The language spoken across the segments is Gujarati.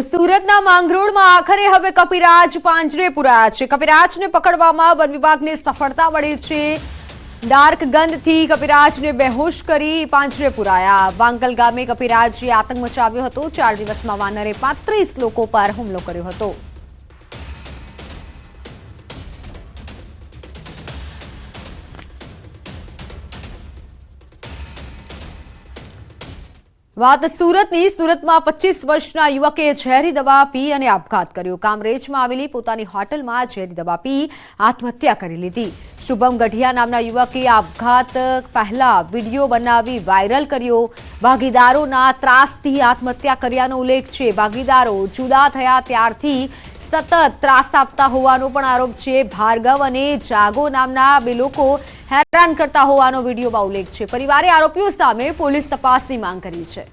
સુરતના માંગરોળમાં આખરે હવે કપિરાજ પાંજરે પુરાયા છે। કપિરાજને પકડવામાં વન વિભાગને સફળતા મળી છે। ડાર્ક ગનથી કપિરાજને બેહોશ કરી પાંજરે પુરાયા। વાંગલ ગામે કપિરાજે આતંક મચાવ્યો હતો। 4 દિવસમાં વાનરે 35 લોકો પર હુમલો કર્યો હતો। વાત સુરતની। સુરતમાં 25 વર્ષના યુવકે ઝેરી દવા પી અને આપઘાત કર્યો। કામરેજમાં આવેલી પોતાની હોટલમાં ઝેરી દવા પી આત્મહત્યા કરી લીધી। શુભમ ગઢિયા નામના યુવકે આપઘાત પહેલા વિડીયો બનાવી વાયરલ કર્યો। ભાગીદારોના ત્રાસથી આત્મહત્યા કર્યાનો ઉલ્લેખ છે। ભાગીદારો જુદા થયા ત્યારથી સતત ત્રાસ આપતા હોવાનો પણ આરોપ છે। ભાર્ગવ અને જાગો નામના બે લોકો હેરાન કરતા હોવાનો વિડીયોમાં ઉલ્લેખ છે। પરિવારે આરોપીઓ સામે પોલીસ તપાસની માંગ કરી છે।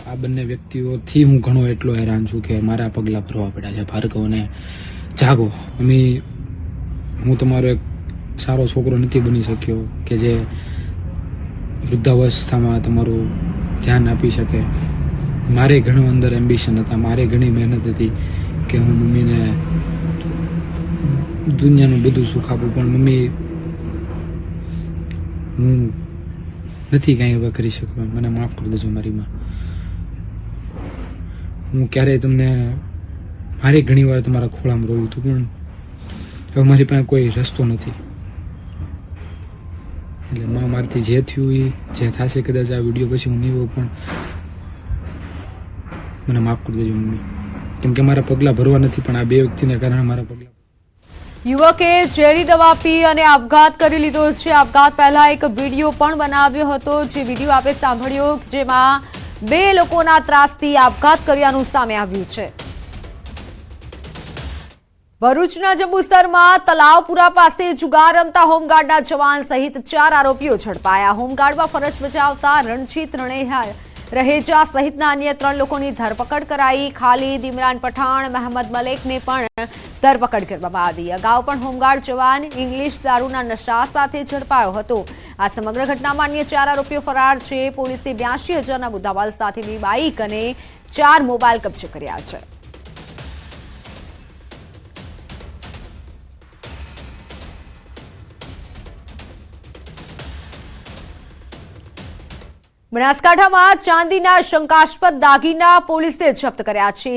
આ બંને વ્યક્તિઓથી હું ઘણો એટલો હેરાન છું કે મારા પગલા ભરવા પડ્યા છે। ભાર્ગવ અને જાગો, હું તમારો એક સારો છોકરો નથી બની શક્યો કે જે વૃદ્ધાવસ્થામાં તમારું ધ્યાન આપી શકે। મારે ઘણું અંદર એમ્બિશન હતા, મારે ઘણી મહેનત હતી કે હું મમ્મીને દુનિયાનું બધું સુખ આપું, પણ મમ્મી હું નથી કાંઈ હવે કરી શકતો। મને માફ કરી દેજો મારી માં। હું ક્યારેય તમને મારે ઘણી વાર તમારા ખોળામાં રોયું હતું, પણ હવે મારી પાસે કોઈ રસ્તો નથી। એટલે માં મારથી જે થયું એ જે થશે, કદાચ આ વિડીયો પછી હું નહીં હોઉં, પણ મને માફ કરી દેજો મમ્મી, કેમ કે મારા પગલાં ભરવા નથી, પણ આ બે વ્યક્તિને કારણે મારા પગલાં। યુવકે ઝેરી દવા પી અને આપઘાત કરી લીધો છે। આપઘાત પહેલા એક વિડીયો પણ બનાવ્યો હતો, જે વિડીયો આપણે સાંભળ્યો, જેમાં 2 લોકોના ત્રાસથી આપઘાત કર્યાનું સામે આવ્યું છે। ભરૂચના જંબુસરમાં તલાવપુરા પાસે જુગાર રમતા હોમગાર્ડના જવાન સહિત 4 આરોપીઓ ઝડપાયા। હોમગાર્ડમાં ફરજ બજાવતા રણજીતरहेजा સહિતના અન્ય 3 લોકોની ધરપકડ કરાઈ। ખાલિદ, ઇમરાન પઠાણ, મહમદ મલેકને પણ ધરપકડ કરવામાં આવી। અગાઉ પણ હોમગાર્ડ જવાન ઇંગ્લિશ દારૂના નશા સાથે ઝડપાયો હતો। આ સમગ્ર ઘટનામાં અન્ય 4 આરોપીઓ ફરાર છે। પોલીસે 82,000ના મુદ્દામાલ સાથેની બાઇક અને 4 મોબાઈલ કબજે કર્યા છે। બનાસકાંઠામાં ચાંદીના શંકાસ્પદ દાગીના પોલીસે જપ્ત કર્યા છે।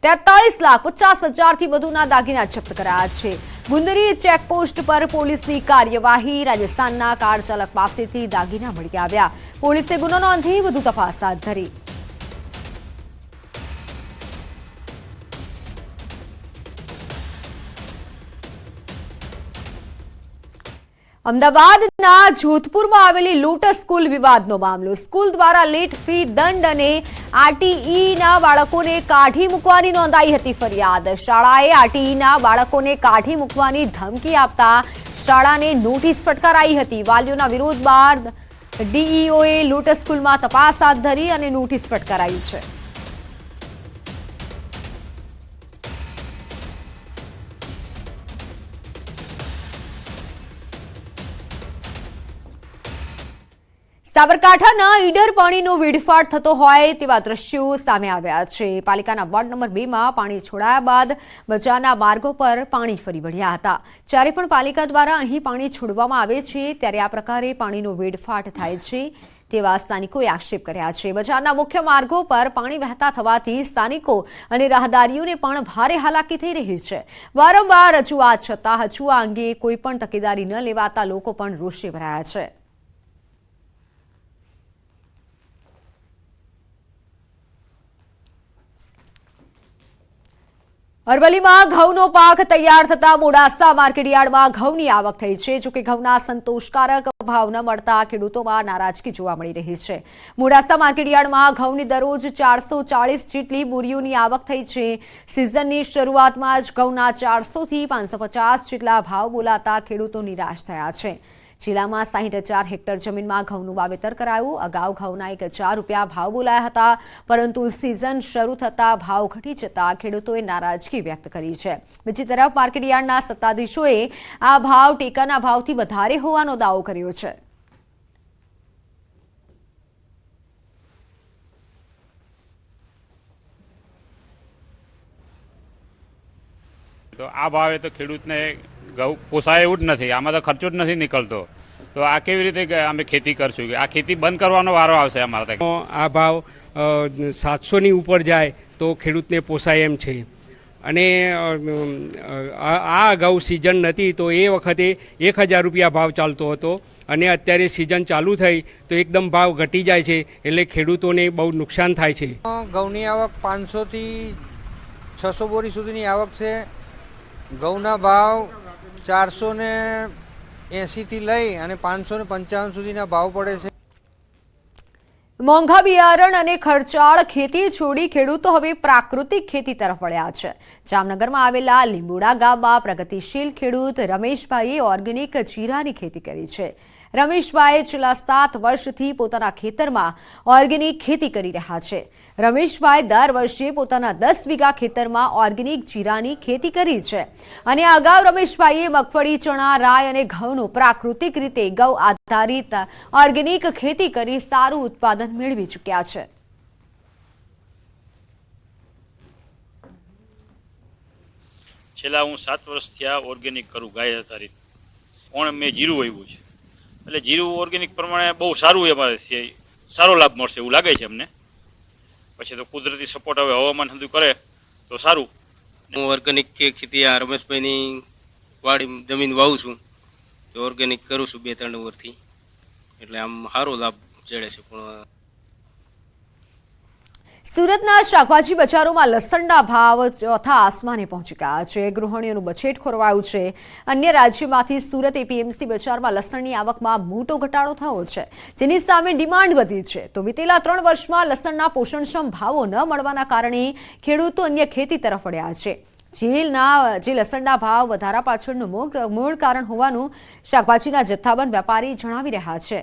43,50,000થી વધુના દાગીના જપ્ત કરાયા છે। ગુંદરી ચેકપોસ્ટ પર પોલીસની કાર્યવાહી। રાજસ્થાનના કાર ચાલક પાસેથી દાગીના મળી આવ્યા। પોલીસે ગુનો નોંધી વધુ તપાસ હાથ ધરી। અમદાવાદના જોધપુરમાં આવેલી લોટસ સ્કૂલ વિવાદનો મામલો। સ્કૂલ દ્વારા લેટ ફી, દંડ અને આરટીઈના બાળકોને કાઢી મૂકવાની નોંધાઈ હતી ફરિયાદ। શાળાએ આરટીઈના બાળકોને કાઢી મૂકવાની ધમકી આપતા શાળાને નોટિસ ફટકારાઈ હતી। વાલીઓના વિરોધ બાદ ડીઈઓએ લોટસ સ્કૂલમાં તપાસ હાથ ધરી અને નોટિસ ફટકારાઈ છે। સાબરકાંઠાના ઈડર પાણીનો વેડફાટ થતો હોય તેવા દ્રશ્યો સામે આવ્યા છે। પાલિકાના વોર્ડ નંબર 2માં પાણી છોડાયા બાદ બજારના માર્ગો પર પાણી ફરી વળ્યા હતા। જ્યારે પણ પાલિકા દ્વારા અહીં પાણી છોડવામાં આવે છે, ત્યારે આ પ્રકારે પાણીનો વેડફાટ થાય છે તેવા સ્થાનિકોએ આક્ષેપ કર્યા છે। બજારના મુખ્ય માર્ગો પર પાણી વહેતા થવાથી સ્થાનિકો અને રાહદારીઓને પણ ભારે હાલાકી થઈ રહી છે। વારંવાર રજૂઆત છતાં હજુ આ અંગે કોઈ પણ તકેદારી ન લેવાતા લોકો પણ રોષે ભરાયા છે। અરવલ્લીમાં ઘઉંનો પાક તૈયાર થતા મોડાસા માર્કેટયાર્ડમાં ઘઉંની આવક થઈ છે। જોકે ઘઉંના સંતોષકારક ભાવ ન મળતા ખેડૂતોમાં નારાજગી જોવા મળી રહી છે। મોડાસા માર્કેટયાર્ડમાં ઘઉંની દરરોજ 440 જેટલી બોરીઓની આવક થઈ છે। સિઝનની શરૂઆતમાં જ ઘઉંના 400થી 550 જેટલા ભાવ બોલાતા ખેડૂતો નિરાશ થયા છે। જિલ્લામાં 60,000 હેક્ટર જમીનમાં ઘઉંનું વાવેતર કરાયું. અગાઉ ઘઉંના 1,000 રૂપિયા ભાવ બોલાયા હતા, પરંતુ સિઝન શરૂ થતાં ભાવ ઘટી જતા ખેડૂતોએ નારાજગી વ્યક્ત કરી છે. બીજી તરફ માર્કેટયાર્ડના સત્તાધીશોએ આ ભાવ ટેકાના ભાવથી વધારે હોવાનો દાવો કર્યો છે. તો આ ભાવે તો ખેડૂતને ઘઉં પોસાય એવું જ નથી. આમાં તો ખર્ચો જ નથી નીકળતો. તો આ કેવી રીતે અમે ખેતી કરશું? આ ખેતી બંધ કરવાનો વારો આવશે અમારા ત્યાં. આ ભાવ 700ની ઉપર જાય તો ખેડૂતને પોસાય એમ છે. અને આ અગાઉ સિઝન નથી તો એ વખતે 1,000 રૂપિયા ભાવ ચાલતો હતો, અને અત્યારે સિઝન ચાલુ થઈ તો એકદમ ભાવ ઘટી જાય છે, એટલે ખેડૂતોને બહુ નુકસાન થાય છે. ઘઉંની આવક 500થી 600 બોરી સુધીની આવક છે. ઘઉંના ભાવ 480થી લઈ અને 555 સુધીના ભાવ પડે છે. મોંઘા બિયારણ અને ખર્ચાળ ખેતી છોડી ખેડૂતો હવે પ્રાકૃતિક ખેતી તરફ વળ્યા છે. જામનગરમાં આવેલા લીંબુડા ગામમાં પ્રગતિશીલ ખેડૂત રમેશભાઈએ ઓર્ગેનિક જીરાની ખેતી કરી છે. રમેશભાઈ છેલ્લા 7 વર્ષથી પોતાના ખેતરમાં ઓર્ગેનિક ખેતી કરી રહ્યા છે. રમેશભાઈ દર વર્ષે પોતાના 10 વીઘા ખેતરમાં ઓર્ગેનિક જીરાની ખેતી કરી છે, અને અગાઉ રમેશભાઈએ મગફળી, ચણા, રાય અને ઘઉંનું પ્રાકૃતિક રીતે ગૌ આધારિત ઓર્ગેનિક ખેતી કરી સારું ઉત્પાદન મેળવી ચૂક્યા છે. છેલ્લા હું 7 વર્ષથી આ ઓર્ગેનિક કરું, ગાય આધારિત. પણ મેં જીરું વાવ્યું છે, એટલે જીરું ઓર્ગેનિક પ્રમાણે બહુ સારું અમારે સારો લાભ મળશે એવું લાગે છે અમને. પછી તો કુદરતી સપોર્ટ હવે હવામાન બધું કરે તો સારું. હું ઓર્ગેનિક ખેતી આ રમેશભાઈની વાડી જમીન વાવું છું, તો ઓર્ગેનિક કરું છું 2-3 વર્ષથી, એટલે આમ સારો લાભ જડે છે. પણ સુરતના શાકભાજી બજારોમાં લસણના ભાવ ચોથા આસમાને પહોંચી ગયા છે. ગૃહિણીઓનું બજેટ ખોરવાયું છે. અન્ય રાજ્યોમાંથી સુરત એપીએમસી બજારમાં લસણની આવકમાં મોટો ઘટાડો થયો છે, જેની સામે ડિમાન્ડ વધી છે. તો વિતેલા 3 વર્ષમાં લસણના પોષણક્ષમ ભાવો ન મળવાના કારણે ખેડૂતો અન્ય ખેતી તરફ વળ્યા છે. જે લસણના ભાવ વધારા પાછળનું મૂળ કારણ હોવાનું શાકભાજીના જથ્થાબંધ વેપારી જણાવી રહ્યા છે.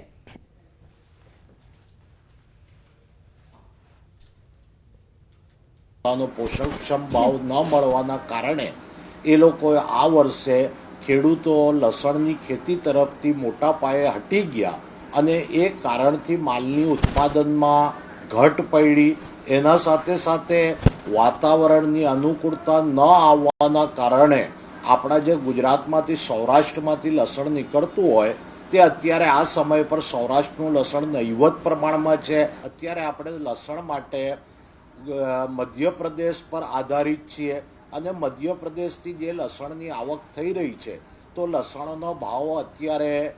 પોષણક્ષમ ભાવ ન મળવાના કારણે એ લોકોએ આ વર્ષે ખેડૂતો લસણની ખેતી તરફથી મોટા પાયે હટી ગયા, અને એ કારણથી માલની ઉત્પાદનમાં ઘટ પડી. એના સાથે સાથે વાતાવરણની અનુકૂળતા ન આવવાના કારણે આપણા જે ગુજરાતમાંથી સૌરાષ્ટ્રમાંથી લસણ નીકળતું હોય તે અત્યારે આ સમય પર સૌરાષ્ટ્રનું લસણ નહિવત પ્રમાણમાં છે. અત્યારે આપણે લસણ માટે મધ્યપ્રદેશ પર આધારિત છીએ, અને મધ્યપ્રદેશથી જે લસણની આવક થઈ રહી છે તો લસણનો ભાવ અત્યારે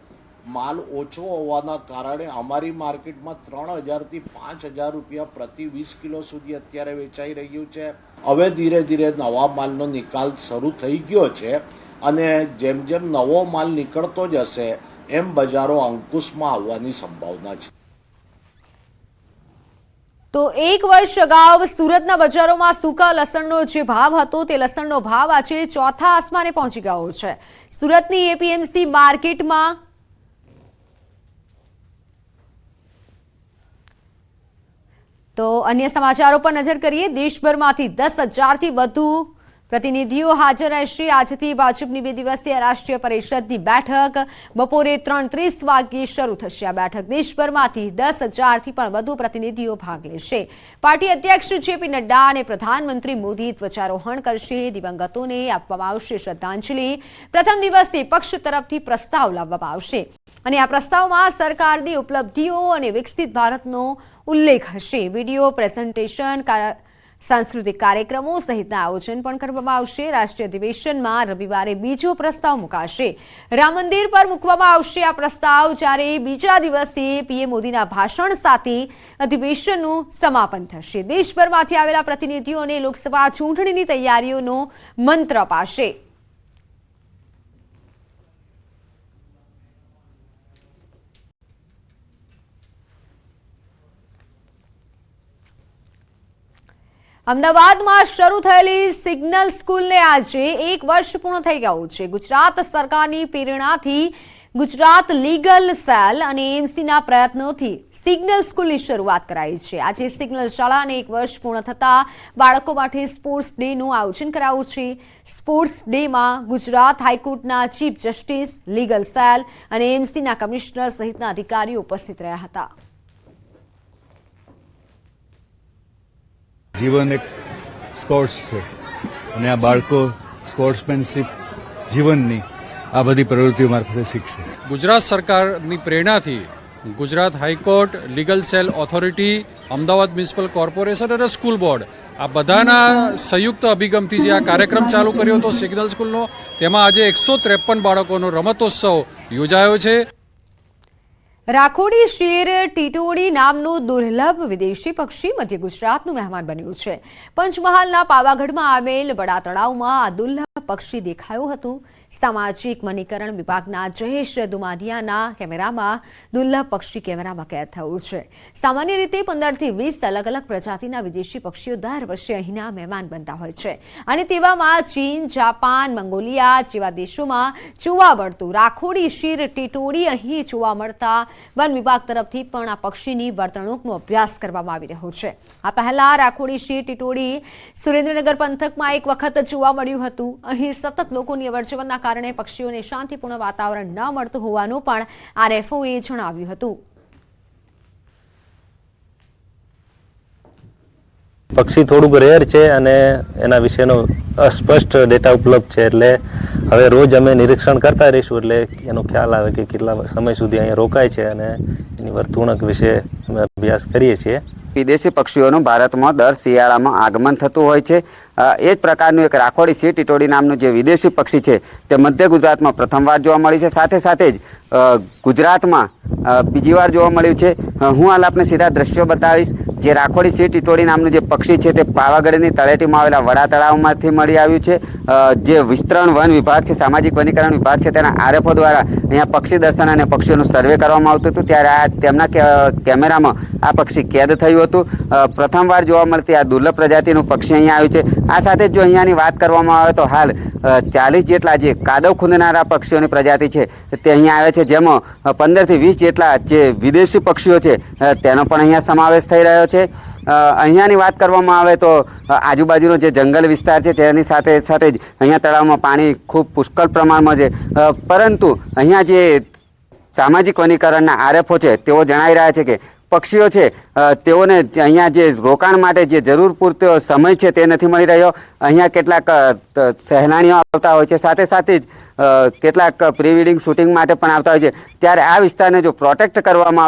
માલ ઓછો હોવાના કારણે અમારી માર્કેટમાં 3,000થી 5,000 રૂપિયા પ્રતિ 20 કિલો સુધી અત્યારે વેચાઈ રહ્યું છે. હવે ધીરે ધીરે નવા માલનો નિકાલ શરૂ થઈ ગયો છે, અને જેમ જેમ નવો માલ નીકળતો જશે એમ બજારો અંકુશમાં આવવાની સંભાવના છે. તો 1 વર્ષ અગાઉ સુરતના બજારોમાં સૂકા લસણનો જે ભાવ હતો તે લસણનો ભાવ આજે ચોથા આસમાને પહોંચી ગયો છે. સુરતની એપીએમસી માર્કેટમાં તો અન્ય સમાચારો પર નજર કરીએ. દેશભરમાંથી 10,000થી વધુ પ્રતિનિધિઓ હાજર રહેશે. આજથી ભાજપની 2 દિવસીય રાષ્ટ્રીય પરિષદની બેઠક બપોરે 3:30 વાગ્યે શરૂ થશે. આ બેઠક દેશભરમાંથી 10,000થી પણ વધુ પ્રતિનિધિઓ ભાગ લેશે. પાર્ટી અધ્યક્ષ જેપી નડ્ડા અને પ્રધાનમંત્રી મોદી ધ્વજારોહણ કરશે. દિવંગતોને આપવામાં આવશે શ્રદ્ધાંજલિ. પ્રથમ દિવસે પક્ષ તરફથી પ્રસ્તાવ લાવવામાં આવશે, અને આ પ્રસ્તાવમાં સરકારની ઉપલબ્ધિઓ અને વિકસિત ભારતનો ઉલ્લેખ હશે. વિડીયો પ્રેઝન્ટેશન, સાંસ્કૃતિક કાર્યક્રમો સહિતના આયોજન પણ કરવામાં આવશે. રાષ્ટ્રીય અધિવેશનમાં રવિવારે બીજો પ્રસ્તાવ મુકાશે. રામ મંદિર પર મૂકવામાં આવશે આ પ્રસ્તાવ, જ્યારે બીજા દિવસે પીએમ મોદીના ભાષણ સાથે અધિવેશનનું સમાપન થશે. દેશભરમાંથી આવેલા પ્રતિનિધિઓને લોકસભા ચૂંટણીની તૈયારીઓનો મંત્ર અપાશે. અમદાવાદમાં શરૂ થયેલી સિગ્નલ સ્કૂલને આજે 1 વર્ષ પૂર્ણ થઈ ગયું છે. ગુજરાત સરકારની પ્રેરણાથી ગુજરાત લીગલ સેલ અને એએમસીના પ્રયત્નોથી સિગ્નલ સ્કૂલની શરૂઆત કરાઈ છે. આજે સિગ્નલ શાળાને 1 વર્ષ પૂર્ણ થતા બાળકો માટે સ્પોર્ટ્સ ડેનું આયોજન કરાયું છે. સ્પોર્ટ્સ ડેમાં ગુજરાત હાઈકોર્ટના ચીફ જસ્ટિસ, લીગલ સેલ અને એએમસીના કમિશનર સહિતના અધિકારીઓ ઉપસ્થિત રહ્યા હતા. જીવન એક સ્પોર્ટ્સ છે અને આ બાળકો સ્પોર્ટ્સમેનશીપ જીવનની આ બધી પ્રવૃત્તિઓ મારફતે શીખશે. ગુજરાત સરકારની પ્રેરણાથી Gujarat high court, legal cell authority, Ahmedabad municipal corporation અને સ્કૂલ બોર્ડ આ બધાના સંયુક્ત અભિગમથી જે આ કાર્યક્રમ ચાલુ કર્યો હતો સિગ્નલ સ્કૂલનો, તેમાં આજે 153 બાળકોનો રમતોત્સવ યોજાયો છે. રાખોડી શેર ટીટોડી નામનું દુર્લભ વિદેશી પક્ષી મધ્ય ગુજરાતનું મહેમાન બન્યું છે. પંચમહાલના પાવાગઢમાં આવેલ બડા તળાવમાં આ દુર્લભ પક્ષી દેખાયું હતું. સામાજિક વનીકરણ વિભાગના જયેશ દુમાદિયાના કેમેરામાં દુર્લભ પક્ષી કેમેરામાં કેદ થયું છે. સામાન્ય રીતે 15 થી 20 અલગ અલગ પ્રજાતિના વિદેશી પક્ષીઓ દર વર્ષે અહીંના મહેમાન બનતા હોય છે અને તેવામાં ચીન, જાપાન, મંગોલિયા જેવા દેશોમાં જોવા મળતું રાખોડી શેર ટીટોડી અહીં જોવા મળતા વન વિભાગ તરફથી પણ આ પક્ષીની વર્તણૂકનો અભ્યાસ કરવામાં આવી રહ્યો છે. આ પહેલા રાખોડી શેર ટીટોડી સુરેન્દ્રનગર પંથકમાં એક વખત જોવા મળ્યું હતું. અહીં સતત લોકોની અવરજવરના કારણે પક્ષીઓને શાંતિપૂર્ણ વાતાવરણ ન મળતું હોવાનું પણ આરએફઓએ જણાવ્યું હતું. પક્ષી થોડુંક રેર છે અને એના વિશેનો અસ્પષ્ટ ડેટા ઉપલબ્ધ છે, એટલે હવે રોજ અમે નિરીક્ષણ કરતા રહીશું એટલે એનો ખ્યાલ આવે કે કેટલા સમય સુધી અહીંયા રોકાય છે અને એની વર્તણૂક વિશે અમે અભ્યાસ કરીએ છીએ. વિદેશી પક્ષીઓનું ભારતમાં દર શિયાળામાં આગમન થતું હોય છે. એ જ પ્રકારનું એક રાખોડી શેર ટીટોડી નામનું જે વિદેશી પક્ષી છે તે મધ્ય ગુજરાતમાં પ્રથમવાર જોવા મળી છે. સાથે સાથે જ ગુજરાતમાં બીજી વાર જોવા મળ્યું છે. હું હાલ આપને સીધા દ્રશ્યો બતાવીશ. જે રાખોડી શેર ટીટોડી નામનું જે પક્ષી છે તે પાવાગઢની તળેટીમાં આવેલા વડા તળાવમાંથી મળી આવ્યું છે. જે વિસ્તરણ વન વિભાગ છે, સામાજિક વનીકરણ વિભાગ છે, તેના આરએફઓ દ્વારા અહીંયા પક્ષી દર્શન અને પક્ષીઓનું સર્વે કરવામાં આવતું હતું. ત્યારે તેમના કેમેરામાં આ પક્ષી કેદ થયું હતું. પ્રથમવાર જોવા મળતી આ દુર્લભ પ્રજાતિનું પક્ષી અહીંયા આવ્યું છે. આ સાથે જો અહીંયાની વાત કરવામાં આવે તો હાલ 40 જેટલા જે કાદવ ખૂંદનારા પક્ષીઓની પ્રજાતિ છે તે અહીંયા આવે છે, જેમાં 15 થી 20 જેટલા જે વિદેશી પક્ષીઓ છે તેનો પણ અહીંયા સમાવેશ થઈ રહ્યો છે. અહીંયાની વાત કરવામાં આવે તો આજુબાજુનો જે જંગલ વિસ્તાર છે તેની સાથે સાથે જ અહીંયા તળાવમાં પાણી ખૂબ પુષ્કળ પ્રમાણમાં છે. પરંતુ અહીંયા જે સામાજિક વનીકરણના આરએફઓ છે તેઓ જણાવી રહ્યા છે કે પક્ષીઓ છે તેઓને અહીંયા જે રોકાણ માટે જે જરૂર પૂરતો સમય છે તે નથી મળી રહ્યો. અહીંયા કેટલાક સહેલાણીઓ આવતા હોય છે, સાથે સાથે જ કેટલાક પ્રી વેડિંગ શૂટિંગ માટે પણ આવતા હોય છે. ત્યારે આ વિસ્તારને જો પ્રોટેક્ટ કરવામાં